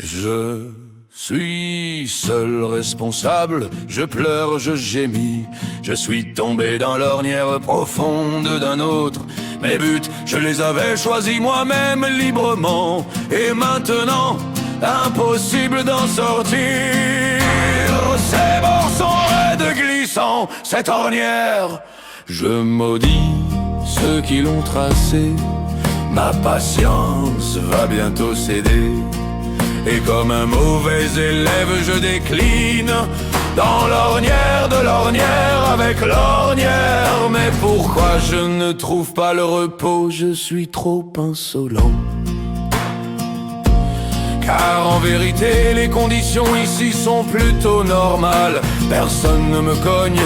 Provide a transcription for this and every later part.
Je suis seul responsable, je pleure, je gémis. Je suis tombé dans l'ornière profonde d'un autre. Mes buts, je les avais choisis moi-même librement. Et maintenant, impossible d'en sortir. Ces bords sont raides glissants, cette ornière. Je maudis ceux qui l'ont tracée. Ma patience va bientôt céder. Et comme un mauvais élève je décline dans l'ornière de l'ornière avec l'ornière. Mais pourquoi je ne trouve pas le repos? Je suis trop insolent. Car en vérité les conditions ici sont plutôt normales. Personne ne me cogne,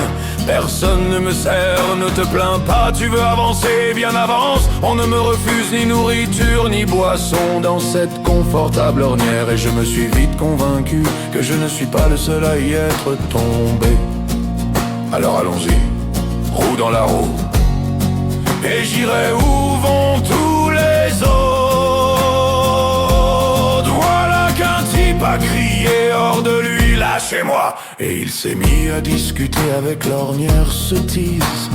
personne ne me serre. Ne te plains pas, tu veux avancer, bien avance. On ne me refuse ni nourriture ni boisson dans cette confortable ornière. Et je me suis vite convaincu que je ne suis pas le seul à y être tombé. Alors allons-y, roue dans la roue, et j'irai où vont tous les autres. A crié hors de lui, lâchez-moi. Et il s'est mis à discuter avec l'ornière sottise.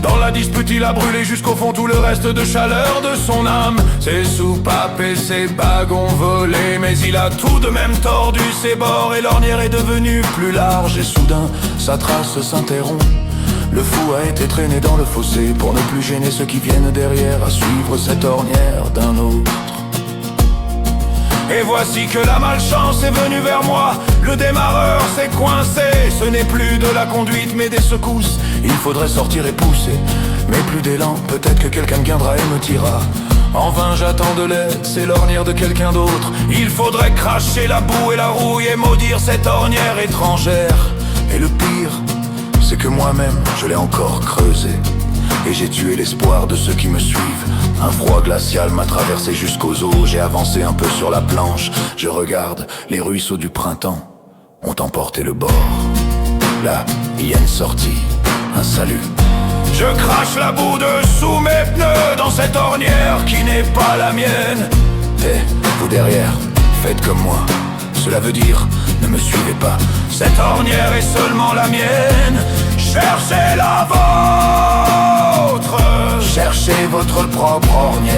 Dans la dispute il a brûlé jusqu'au fond tout le reste de chaleur de son âme. Ses soupapes et ses bagues ont volé, mais il a tout de même tordu ses bords. Et l'ornière est devenue plus large et soudain sa trace s'interrompt. Le fou a été traîné dans le fossé pour ne plus gêner ceux qui viennent derrière à suivre cette ornière d'un autre. Et voici que la malchance est venue vers moi. Le démarreur s'est coincé. Ce n'est plus de la conduite mais des secousses. Il faudrait sortir et pousser, mais plus d'élan. Peut-être que quelqu'un viendra et me tirera. En vain j'attends de l'aide, c'est l'ornière de quelqu'un d'autre. Il faudrait cracher la boue et la rouille et maudire cette ornière étrangère. Et le pire, c'est que moi-même je l'ai encore creusé. Et j'ai tué l'espoir de ceux qui me suivent. Un froid glacial m'a traversé jusqu'aux os. J'ai avancé un peu sur la planche. Je regarde, les ruisseaux du printemps ont emporté le bord. Là, il y a une sortie, un salut. Je crache la boue dessous mes pneus dans cette ornière qui n'est pas la mienne. Et vous derrière, faites comme moi. Cela veut dire, ne me suivez pas. Cette ornière est seulement la mienne. Cherchez la vôtre. Cherchez votre propre ornière.